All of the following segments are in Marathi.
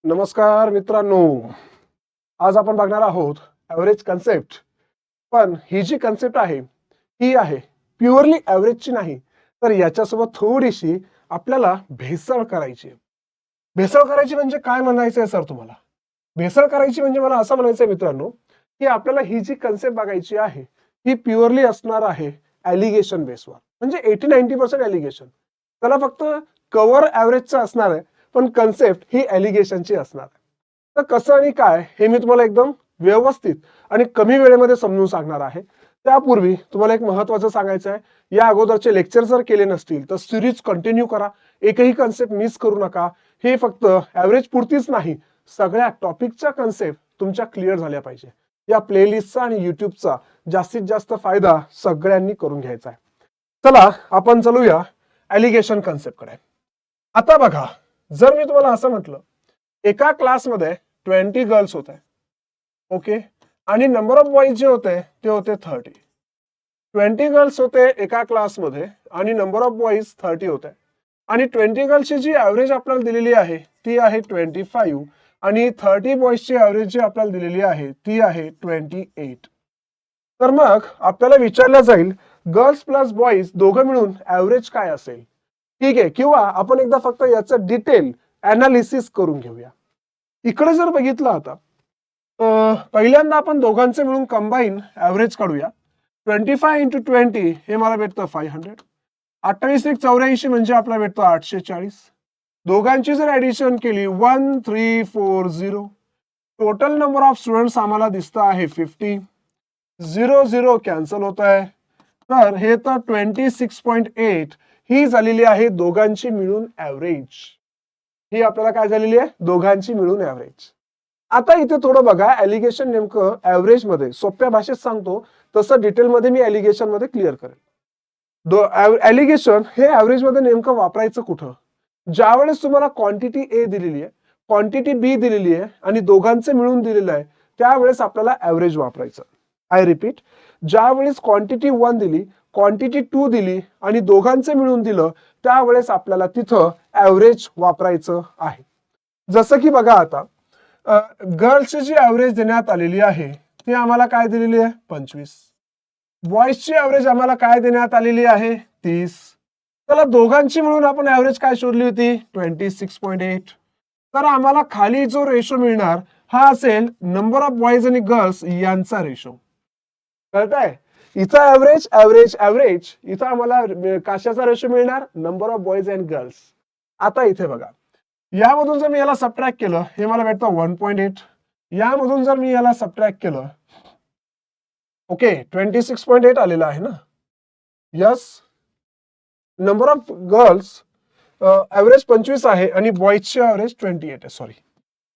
नमस्कार मित्रांनो, आज आपण बघणार आहोत ॲव्हरेज कन्सेप्ट. पण ही जी कन्सेप्ट आहे ही आहे प्युअरली ॲव्हरेजची नाही, तर याच्यासोबत थोडीशी आपल्याला भेसळ करायची आहे. भेसळ करायची म्हणजे काय म्हणायचं आहे सर तुम्हाला? भेसळ करायची म्हणजे मला असं म्हणायचं आहे मित्रांनो, की आपल्याला ही जी कन्सेप्ट बघायची आहे ही प्युअरली असणार आहे ॲलिगेशन बेसवर. म्हणजे 80-90% ॲलिगेशन. त्याला फक्त कव्हर ॲव्हरेजचं असणार आहे, पण कन्सेप्ट ही ॲलिगेशनची असणार आहे. तर कसं आणि काय हे मी तुम्हाला एकदम व्यवस्थित आणि कमी वेळेमध्ये समजून सांगणार आहे. त्यापूर्वी तुम्हाला एक महत्त्वाचं सांगायचं आहे. या अगोदरचे लेक्चर जर केले नसतील तर सिरीज कंटिन्यू करा. एकही कन्सेप्ट मिस करू नका. हे फक्त ॲव्हरेज पुरतीच नाही, सगळ्या टॉपिकच्या कन्सेप्ट तुमच्या क्लिअर झाल्या पाहिजे. या प्लेलिस्टचा आणि युट्यूबचा जास्तीत जास्त फायदा सगळ्यांनी करून घ्यायचा आहे. चला आपण चलूया ॲलिगेशन कन्सेप्टकडे. आता बघा, जर मी तुम्हाला असं म्हटलं एका क्लासमध्ये 20 गर्ल्स होते, ओके, आणि नंबर ऑफ बॉईज जे होते ते होते 30. 20 गर्ल्स होते एका क्लासमध्ये आणि नंबर ऑफ बॉईज 30 होते. आणि 20 गर्ल्सची जी ॲव्हरेज आपल्याला दिलेली आहे ती आहे 25 आणि 30 बॉईजची ॲव्हरेज जी आपल्याला दिलेली आहे ती आहे 28. तर मग आपल्याला विचारलं जाईल गर्ल्स प्लस बॉईज दोघं मिळून ॲव्हरेज काय असेल. ठीक आहे, किंवा आपण एकदा फक्त याचं डिटेल ॲनालिसिस करून घेऊया. इकडे जर बघितलं आता पहिल्यांदा आपण दोघांचे मिळून कंबाईन ॲव्हरेज काढूया. 25 इंटू 20 हे मला भेटतं 500. 28 एक 84 म्हणजे आपला भेटतं 840. दोघांची जर ऍडिशन केली 1340. टोटल नंबर ऑफ स्टुडंट्स आम्हाला दिसतं आहे 50. 0 कॅन्सल होत आहे. तर हे तर 26.8 ही झालेली आहे दोघांची मिळून ॲव्हरेज. ही आपल्याला काय झालेली आहे? दोघांची मिळून ॲव्हरेज. आता इथे थोडं बघा, ॲलिगेशन नेमकं ॲव्हरेज मध्ये सोप्या भाषेत सांगतो तसं डिटेलमध्ये मी ॲलिगेशन मध्ये क्लिअर करेल. ॲलिगेशन हे ॲव्हरेज मध्ये नेमकं वापरायचं कुठं? ज्यावेळेस तुम्हाला क्वांटिटी ए दिलेली आहे, क्वांटिटी बी दिलेली आहे आणि दोघांचे मिळून दिलेलं आहे, त्यावेळेस आपल्याला ॲव्हरेज वापरायचं. आय रिपीट, ज्यावेळेस क्वांटिटी 1 दिली, क्वांटिटी 2 दिली आणि दोघांचे मिळून दिलं, त्यावेळेस आपल्याला तिथं ॲव्हरेज वापरायचं आहे. जसं की बघा आता गर्ल्सची जी ॲव्हरेज देण्यात आलेली आहे ती आम्हाला काय दिलेली आहे? 25. बॉईजची ॲव्हरेज आम्हाला काय देण्यात आलेली आहे? 30. त्याला दोघांची मिळून आपण ॲव्हरेज काय शोधली होती? 26.8. तर आम्हाला खाली जो रेशो मिळणार हा असेल नंबर ऑफ बॉईज आणि गर्ल्स यांचा रेशो. कळतंय? इथं ॲव्हरेज ॲव्हरेज ॲव्हरेज, इथं आम्हाला कशाचा रेशो मिळणार? Number of boys and girls. आता इथे बघा, यामधून जर मी याला सबट्रॅक्ट केलं हे मला भेटतं 1.8. यामधून जर मी याला सबट्रॅक्ट केलं, ओके, 26.8 आलेलं आहे ना. Yes, number of girls average 25 आहे आणि बॉईजची ॲव्हरेज 28 आहे. सॉरी,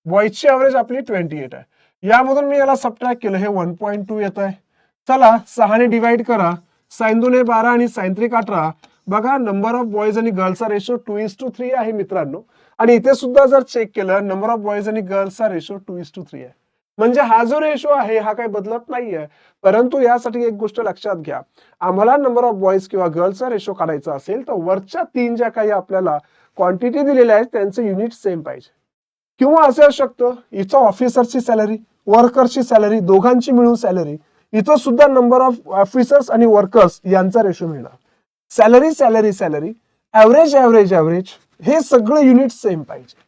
बॉईजची ॲव्हरेज आपली 28 आहे. यामधून मी याला सबट्रॅक्ट केलं हे 1.2 येत आहे. चला 6 ने डिवाइड करा. साइन 2 12 आणि साइन 3 18. बघा, नंबर ऑफ बॉईज आणि गर्ल्सचा रेशो 2:3 आहे मित्रांनो. आणि इथे सुद्धा जर चेक केलं, नंबर ऑफ बॉईज आणि गर्ल्सचा रेशो 2:3 आहे. म्हणजे हा जो रेशो आहे हा काही बदलत नाहीये. परंतु यासाठी एक गोष्ट लक्षात घ्या, आम्हाला नंबर ऑफ बॉईज किंवा गर्ल्सचा रेशो काढायचा असेल तर वरच्या 3 ज्या काही आपल्याला क्वांटिटी दिलेल्या आहेत त्यांचं युनिट सेम पाहिजे. किंवा असं असू शकतं, इथं ऑफिसरची सॅलरी, वर्करची सॅलरी, दोघांची मिळून सॅलरी, इथं सुद्धा नंबर ऑफ ऑफिसर्स आणि वर्कर्स यांचा रेशो मिळणार. Salary salary salary, average average average, हे सगळं युनिट सेम पाहिजे.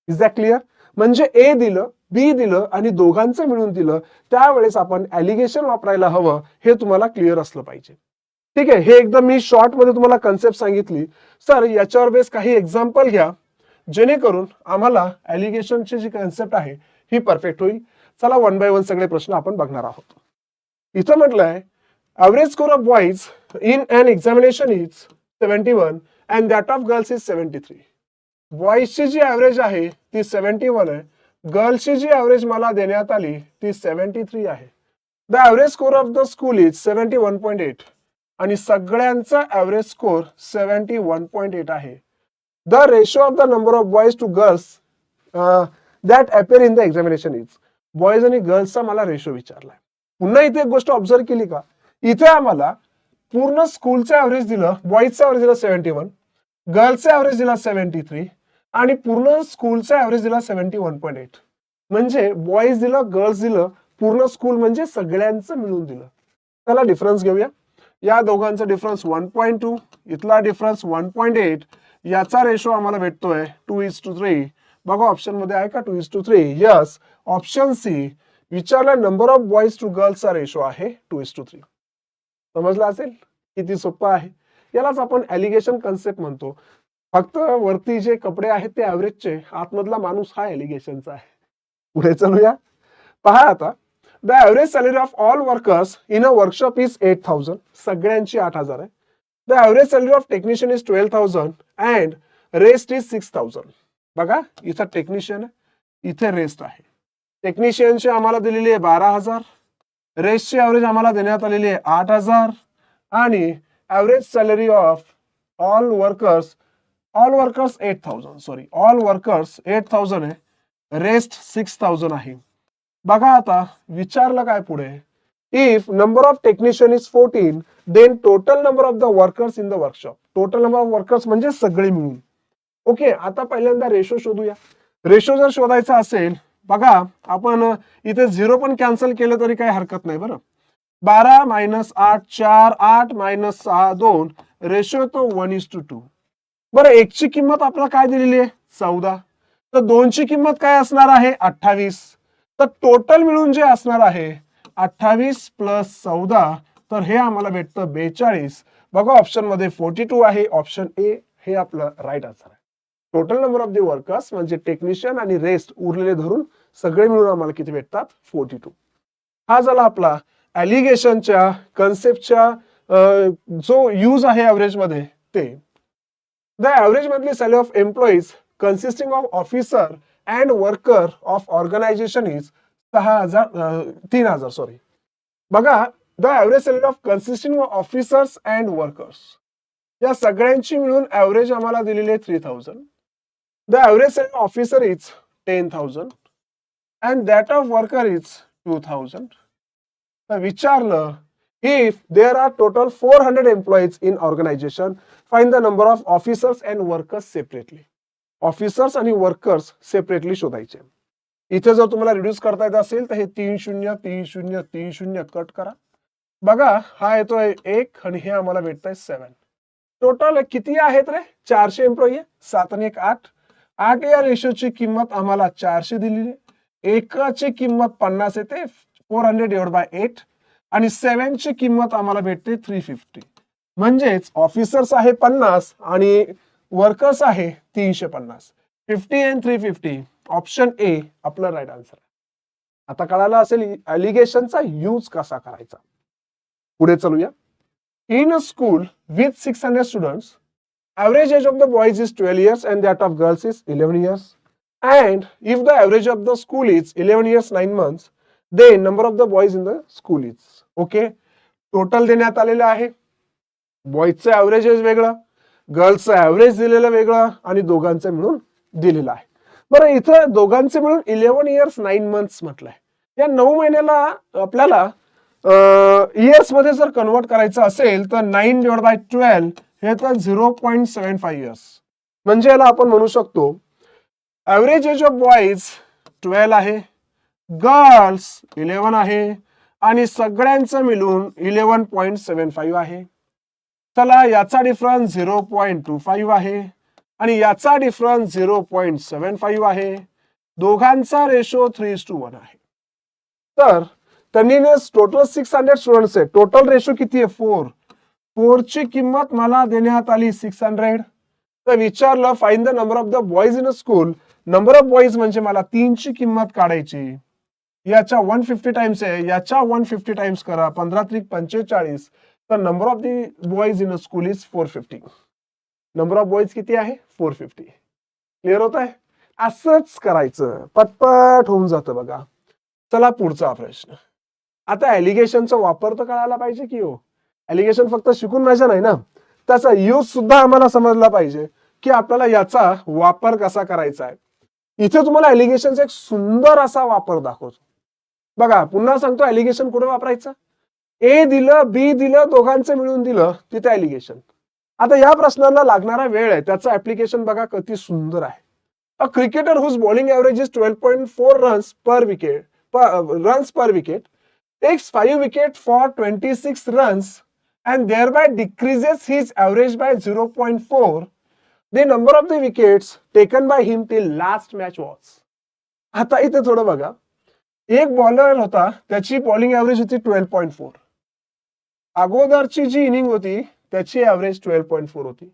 Is that clear? म्हणजे ए दिलं, बी दिलं आणि दोघांचं मिळून दिलं, त्यावेळेस आपण ॲलिगेशन वापरायला हवं, हे तुम्हाला क्लिअर असलं पाहिजे. ठीक आहे, हे एकदम मी शॉर्ट मध्ये तुम्हाला कन्सेप्ट सांगितली. सर याच्यावर बेस काही एक्झाम्पल घ्या जेणेकरून आम्हाला ॲलिगेशनची जी कन्सेप्ट आहे ही परफेक्ट होईल. चला 1 बाय 1 सगळे प्रश्न आपण बघणार आहोत. इथं म्हटलंय average score of boys in an examination is 71 and that of girls is 73. बॉईजची जी ॲव्हरेज आहे ती 71 आहे, गर्ल्सची जी ॲव्हरेज मला देण्यात आली ती 73 आहे. The average score of the school is 71.8 आणि सगळ्यांचा ॲव्हरेज स्कोर 71.8 आहे. The ratio of the number of boys to girls that appear in the examination is. Boys आणि गर्ल्सचा मला रेशो विचारलाय. पुन्हा इथे एक गोष्ट ऑब्झर्व केली का? इथे आम्हाला पूर्ण स्कूलचं ॲव्हरेज दिलं, बॉईजचं ॲव्हरेज दिलं 71, गर्ल्सचं ॲव्हरेज दिला 73 आणि पूर्ण स्कूलचा ऍव्हरेज दिला 71.8. म्हणजे बॉईज दिलं, गर्ल्स दिलं, पूर्ण स्कूल म्हणजे सगळ्यांचं मिळून दिलं. त्याला डिफरन्स घेऊया. या दोघांचा डिफरन्स 1.2, इथला डिफरन्स 1.8. याचा रेशो आम्हाला भेटतोय 2:3. बघा ऑप्शन मध्ये आहे का 2:3? Yes, option C. विचारला नंबर ऑफ बॉईज टू गर्ल्सचा रेशो आहे 2:3. समजलं असेल किती सोपं आहे. यालाच आपण एलिगेशन कन्सेप्ट म्हणतो. फक्त वरती जे कपडे आहेत ते ऍव्हरेजचे, आतमधला माणूस हा एलिगेशनचा आहे. पुढे चलूया. पहा आता, the average salary of all workers in a workshop is 8,000. सगळ्यांची 8,000 आहे. The average salary of technician is 12,000 and rest is 6,000. बघा इथं टेक्निशियन आहे, इथे रेस्ट आहे. टेक्निशियनची आम्हाला दिलेली आहे 12,000, रेस्टची ऍव्हरेज आम्हाला देण्यात आलेली आहे 8,000 आणि average salary of all workers 8,000. Sorry, all workers 8,000 आहे, रेस्ट 6,000 आहे. बघा आता विचारलं काय पुढे, if number of technician is 14 then total number of the workers in the workshop. Total number of workers म्हणजे सगळे मिळून. ओके, आता पहिल्यांदा रेशो शोधूया. रेशो जर शोधायचा असेल, बघा आपण इथे 0 पण कॅन्सल केलं तरी काही हरकत नाही बरं. 12 - 8 4, 8 - 6 2, रेशो तो 1:2. बरं, एकची किंमत आपल्याला काय दिलेली आहे 14, तर दोनची किंमत काय असणार आहे 28. तर टोटल मिळून जे असणार आहे 28 + 14, तर हे आम्हाला भेटतं 42. बघा ऑप्शन मध्ये 42 आहे. ऑप्शन ए हे आपलं राईट आन्सर आहे. Total number of the workers म्हणजे टेक्निशियन आणि रेस्ट उरलेले धरून सगळे मिळून आम्हाला किती भेटतात 42. हा झाला आपला एलिगेशनच्या कन्सेप्टच्या जो यूज आहे ऍव्हरेज मध्ये ते. The average monthly salary of employees consisting of officer and worker of organisation is 3,000. Sorry, बघा the average salary of consisting of officers and workers या सगळ्यांची मिळून ऍव्हरेज आम्हाला दिलेली आहे 3,000. The average salary of officer is 10,000 and that of worker is 2,000. तर विचारलं, if there are total 400 employees in organization, find the number of officers and workers separately. Officers आणि वर्कर्स सेपरेटली शोधायचे. इथे जर तुम्हाला रिड्यूस करता येत असेल तर हे 3-0 3-0 3-0 कट करा. बघा हा येतोय 1 आणि हे आम्हाला भेटतंय 7. टोटल किती आहेत रे 400 एम्प्लॉई आहे. 7 आणि 1 8. 8 या रेशोची किंमत आम्हाला 400 दिलेली आहे. एकाची किंमत 50 येते 400/8 आणि 7 ची किंमत आम्हाला भेटते 350. म्हणजेच ऑफिसर्स आहे 50 आणि वर्कर्स आहे 350. 50 and 350. ऑप्शन ए आपला राईट आन्सर आहे. आता कळालं असेल एलिगेशनचा यूज कसा करायचा. पुढे चलूया. In a school with 600 students, average age of the boys is 12 years and that of girls is 11 years. And if the average of the school is 11 years 9 months, then number of the boys in the school is. Okay, total देण्यात आलेलं आहे. बॉईजचं ऍव्हरेज वेगळं, गर्ल्सचं ऍव्हरेज दिलेलं वेगळं आणि दोघांचं मिळून दिलेलं आहे. बरं, इथं दोघांचे मिळून 11 years 9 months म्हटलंय. या 9 महिन्याला आपल्याला इयर्स मध्ये जर कन्वर्ट करायचं असेल तर 9/12 हे तर 0.75 इयर्स. म्हणजे याला आपण म्हणू शकतो ऍव्हरेज एज ऑफ बॉईज 12 आहे, गर्ल्स 11 आहे आणि सगळ्यांचं मिळून 11.75 आहे. चला याचा डिफरन्स 0.25 आहे आणि याचा डिफरन्स 0.75 आहे. दोघांचा रेशो 3:1 आहे. तर त्यांनी टोटल 600 स्टुडंट्स आहे. टोटल रेशो किती आहे 4. 4 ची किंमत मला देण्यात आली 600. तर विचारलं find the number of the boys in a school. Number of boys म्हणजे मला 3 ची किंमत काढायची. याच्या 150 टाइम्स आहे, याच्या 150 टाइम्स करा, 15 × 45. तर number of the boys in a school is 450. Number of boys किती आहे 450. क्लिअर होत आहे. असंच करायचं, पटपट होऊन जातं बघा. चला पुढचा प्रश्न. आता एलिगेशनचा वापर तर कळायला पाहिजे की हो. एलिगेशन फक्त शिकून राहायचं नाही ना, त्याचा यूज सुद्धा आम्हाला समजला पाहिजे की आपल्याला याचा वापर कसा करायचा आहे. इथे तुम्हाला एलिगेशनचा एक सुंदर असा वापर दाखवतो. बघा पुन्हा सांगतो, एलिगेशन कुठे वापरायचं. ए दिलं, बी दिलं, दोघांचं मिळून दिलं, तिथे एलिगेशन. आता या प्रश्नाला लागणारा वेळ आहे, त्याचं ऍप्लिकेशन बघा किती सुंदर आहे. A cricketer whose bowling average is 12.4 runs per wicket, runs per wicket, takes 5 wickets for 26 runs and thereby decreases his average by 0.4. The number of the wickets taken by him till last match was. आता इथे थोडं बघा, एक बॉलर होता, त्याची बॉलिंग एव्हरेज होती 12.4. अगोदरची जी इनिंग होती त्याची एव्हरेज 12.4 होती.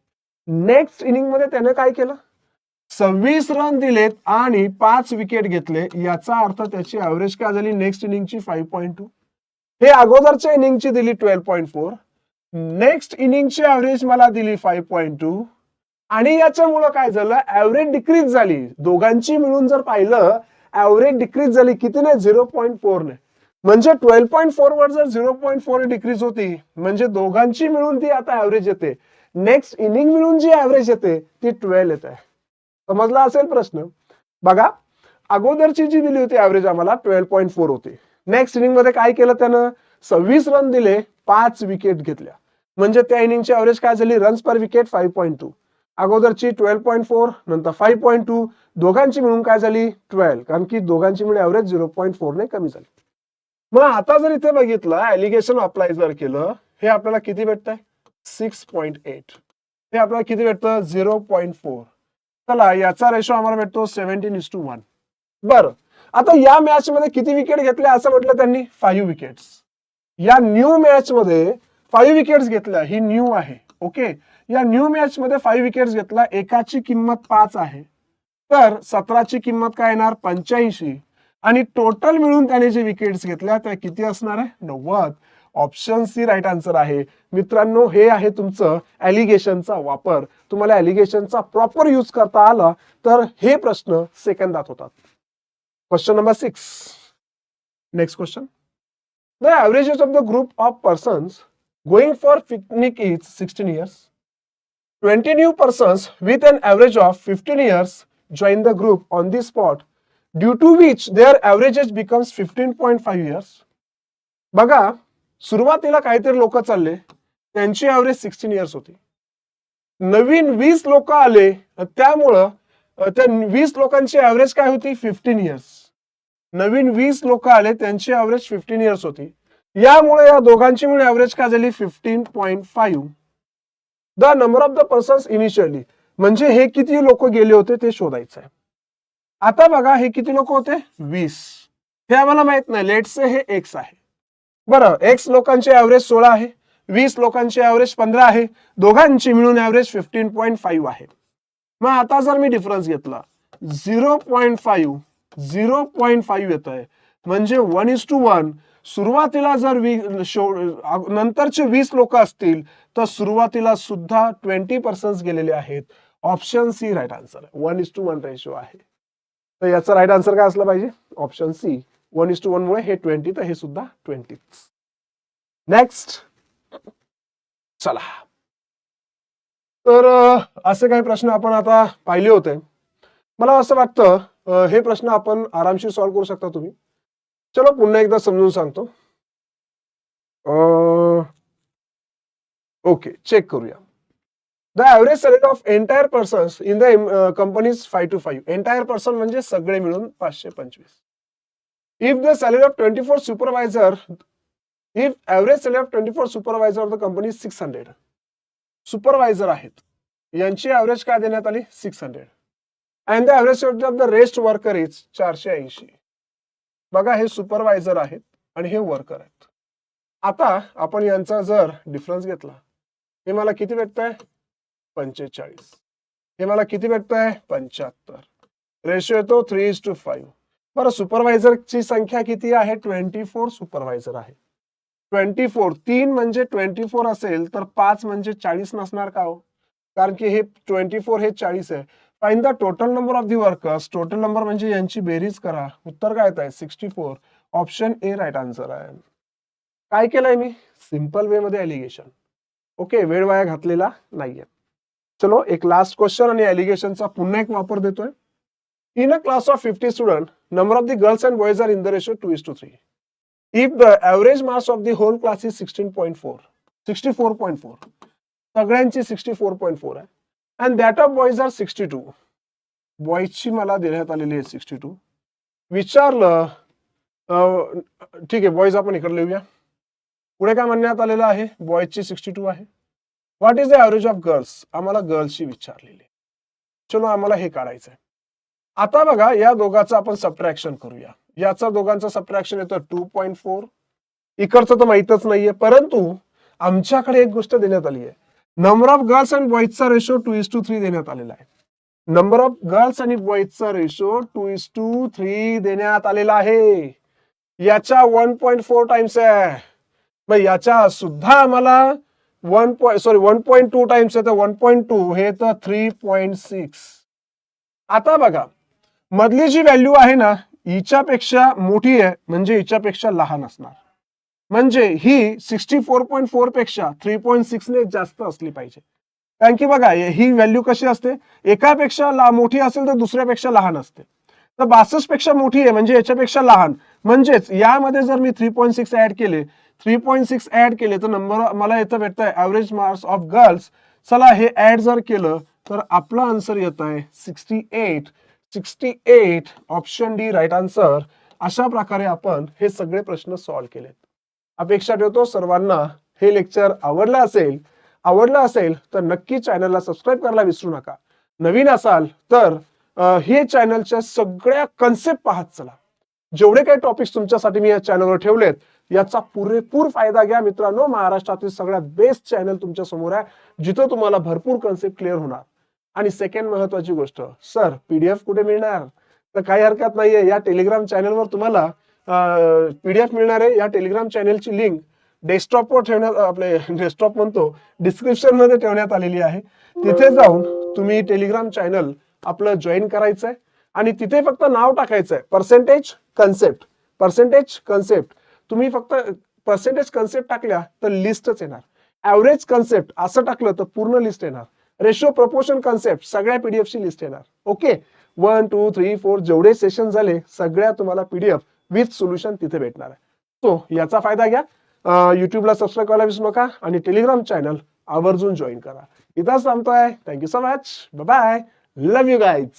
नेक्स्ट इनिंग मध्ये त्याने काय केलं, 26 रन दिलेत आणि 5 विकेट घेतले. याचा अर्थ त्याची एव्हरेज काय झाली नेक्स्ट इनिंगची 5.2. हे अगोदरच्या इनिंगची दिली 12.4, नेक्स्ट इनिंगची एव्हरेज मला दिली 5.2 आणि याच्यामुळे काय झालं, एव्हरेज डिक्रीज झाली. दोघांची मिळून जर पाहिलं एव्हरेज डिक्रीज झाली कितीने, 0.4 ने. म्हणजे 12.4 वर जर 0.4 डिक्रीज होती म्हणजे दोघांची मिळून ती आता एव्हरेज येते. नेक्स्ट इनिंग मिळून जी एव्हरेज येते ती 12 येते. समजला असेल प्रश्न. बघा, अगोदरची जी दिली होती एव्हरेज आम्हाला 12.4 होती. नेक्स्ट इनिंग मध्ये काय केलं त्यानं, 26 रन दिले, 5 विकेट घेतल्या. म्हणजे त्या इनिंगची एव्हरेज काय झाली, रन्स पर विकेट 5.2. अगोदरची 12.4 नंतर 5.2, दोघांची मिळून काय झाली 12, कारण की दोघांची मिळून एव्हरेज 0.4 ने कमी झाली. मग आता जर इथे बघितलं एलिगेशन अप्लाय जर केलं, हे आपल्याला किती भेटतंय 6.8, हे आपल्याला किती भेटतं 0.4. चला याचा रेशो आम्हाला भेटतो 17:1. बरं, आता या मॅच मध्ये किती विकेट घेतल्या असं म्हटलं त्यांनी, 5 विकेट्स. या न्यू मॅच मध्ये 5 विकेट्स घेतल्या, ही न्यू आहे. ओके, या न्यू मॅच मध्ये 5 विकेट्स घेतला, एकाची किंमत 5 आहे, तर 17ची किंमत काय येणार 85 आणि टोटल मिळून त्याने जे विकेट्स घेतल्या त्या किती असणार आहे 90. ऑप्शन सी राईट आन्सर आहे. मित्रांनो, हे आहे तुमचं एलिगेशनचा वापर. तुम्हाला एलिगेशनचा प्रॉपर यूज करता आला तर हे प्रश्न सेकंदात होतात. Question number 6. Next question. The averages of the group of persons going for picnic is 16 years. 20 new persons with an average of 15 years join the group on the spot, due to which their averages becomes 15.5 years. बघा, सुरुवातीला काहीतरी लोक चालले, त्यांची एव्हरेज 16 इयर्स होती. नवीन 20 लोक आले, त्यामुळं त्या 20 लोकांची एव्हरेज काय होती 15 इयर्स. नवीन 20 लोक आले, त्यांची एव्हरेज 15 इयर्स होती. यामुळे या दोघांची मिळून एव्हरेज काय झाली 15.5. The number of the persons initially, म्हणजे हे किती लोक गेले होते ते शोधायचं आहे. आता बघा, हे किती लोक होते 20, हे आम्हाला माहित नाही, लेट्स से हे एक्स आहे. बरं, एक्स लोकांची एव्हरेज 16 आहे, 20 लोकांची एव्हरेज 15 आहे, दोघांची मिळून एव्हरेज 15.5 आहे. मग आता जर मी डिफरन्स घेतला 0.5 येत आहे, म्हणजे 1:1. सुरुवातीला जर नंतरचे 20 लोक असतील तर सुरुवातीला सुद्धा 20% गेलेले आहेत. ऑप्शन सी राईट आन्सर आहे. 1:1 रेशो आहे. तर याचा राईट आन्सर काय असला पाहिजे, ऑप्शन सी. 1:1 मुळे हे 20, तर हे सुद्धा 20. नेक्स्ट, चला. तर असे काही प्रश्न आपण आता पाहिले होते. मला असं वाटतं हे प्रश्न आपण आरामशीर सॉल्व्ह करू शकता तुम्ही. चलो पुन्हा एकदा समजून सांगतो. ओके, चेक करूया. The average salary of entire persons in the company is 5 to 5. Entire person म्हणजे सगळे मिळून 525. If the salary of 24 supervisor, if average salary of 24 supervisor of the company 600. Supervisor आहेत, यांची ॲव्हरेज काय देण्यात आली 600. And the average salary of the rest worker is 480. बघा, हे सुपरवायझर आहेत आणि हे वर्कर आहेत. आता आपण यांचा जर डिफरन्स घेतला, हे मला किती भेटतंय 45, हे मला किती भेटतंय 75. रेशो येतो 3:5. बरं, सुपरवायझरची संख्या किती आहे 24 सुपरवायझर आहे. 24, 3 म्हणजे 24 असेल तर 5 म्हणजे 40 नसणार का हो, कारण की हे 24 हे 40 आहे. Find the total number of the workers. Total number म्हणजे यांची बेरीज करा. उत्तर काय येत आहे 64. ऑप्शन ए राईट आन्सर आहे. काय केलंय मी, सिंपल वे मध्ये एलिगेशन. ओके, वेळ वाया घातलेला नाहीये. चलो, एक लास्ट क्वेश्चन आणि एलिगेशनचा पुन्हा एक वापर देतोय. In a class of 50 student, number of the girls and boys are in the ratio 2:3. If the average marks of the whole class is 64.4, सगळ्यांची 64.4 आहे, and that of boys are 62. बॉईजची मला देण्यात आलेली आहे 62. विचारलं ठीक आहे, बॉईज आपण इकडे लिहूया. पुढे काय म्हणण्यात आलेलं आहे, बॉईजची 62 आहे. What is the average of girls, आम्हाला गर्ल्सची विचारलेली. चलो आम्हाला हे काढायचंय. आता बघा या दोघांचं आपण सबट्रॅक्शन करूया. याचा दोघांचा सबट्रॅक्शन येतो 2.4. इकडचं तर माहितच नाहीये, परंतु आमच्याकडे एक गोष्ट देण्यात आली आहे. नंबर ऑफ गर्ल्स अँड बॉईजचा रेशो 2:3 देण्यात आलेला आहे. नंबर ऑफ गर्ल्स आणि बॉईजचा रेशो 2:3 देण्यात आलेला आहे. याच्या 1.4 टाइम्स आहे. मग याच्या सुद्धा आम्हाला 1.2 टाइम्स आहे, तर 1.2 हे तर 3.6. आता बघा मधली जी व्हॅल्यू आहे ना, हिच्यापेक्षा मोठी आहे म्हणजे हिच्यापेक्षा लहान असणार. म्हणजे ही 64.4 पेक्षा 3.6 ने जास्त असली पाहिजे. कारण की बघा ही व्हॅल्यू कशी असते, एकापेक्षा मोठी असेल तर दुसऱ्यापेक्षा लहान असते. तर 62 पेक्षा मोठी आहे म्हणजे याच्यापेक्षा लहान. म्हणजेच यामध्ये जर मी 3.6 ऍड केले, 3.6 ऍड केले तर नंबर मला येतं भेटतंय ऍव्हरेज मार्क्स ऑफ गर्ल्स. चला हे ऍड जर केलं तर आपला आन्सर येत आहे 68. 68 ऑप्शन डी राईट आन्सर. अशा प्रकारे आपण हे सगळे प्रश्न सॉल्व्ह केलेत. अपेक्षा ठेवतो सर्वांना हे लेक्चर आवडलं असेल तर नक्की चॅनलला सबस्क्राईब करायला विसरू नका. नवीन असाल तर हे चॅनलच्या सगळ्या कन्सेप्ट पाहत चला. जेवढे काही टॉपिक्स तुमच्यासाठी मी या चॅनलवर ठेवलेत याचा पुरेपूर फायदा घ्या मित्रांनो. महाराष्ट्रातील सगळ्यात बेस्ट चॅनल तुमच्या समोर आहे, जिथं तुम्हाला भरपूर कन्सेप्ट क्लिअर होणार. आणि सेकंड महत्वाची गोष्ट, सर पीडीएफ कुठे मिळणार, तर काही हरकत नाहीये, या टेलिग्राम चॅनलवर तुम्हाला पीडीएफ मिळणार आहे. या टेलिग्राम चॅनलची लिंक डेस्कटॉपवर ठेवण्यात, आपले डेस्कटॉप म्हणतो, डिस्क्रिप्शन मध्ये ठेवण्यात आलेली आहे. तिथे जाऊन तुम्ही टेलिग्राम चॅनल आपलं जॉईन करायचंय आणि तिथे फक्त नाव टाकायचंय पर्सेंटेज कन्सेप्ट. तुम्ही फक्त पर्सेंटेज कन्सेप्ट टाकल्या तर लिस्टच येणार. ऍव्हरेज कन्सेप्ट असं टाकलं तर पूर्ण लिस्ट येणार. रेशो प्रपोर्शन कन्सेप्ट सगळ्या पीडीएफची लिस्ट येणार. ओके, 1 2 3 4 जेवढे सेशन झाले सगळ्या तुम्हाला पीडीएफ विथ सोल्युशन तिथे भेटणार आहे. तो याचा फायदा घ्या. युट्यूबला सबस्क्राईब करायला विसरू नका आणि टेलिग्राम चॅनल आवर्जून जॉईन करा. इथंच थांबतोय. Thank you so much. Bye bye. Love you guys.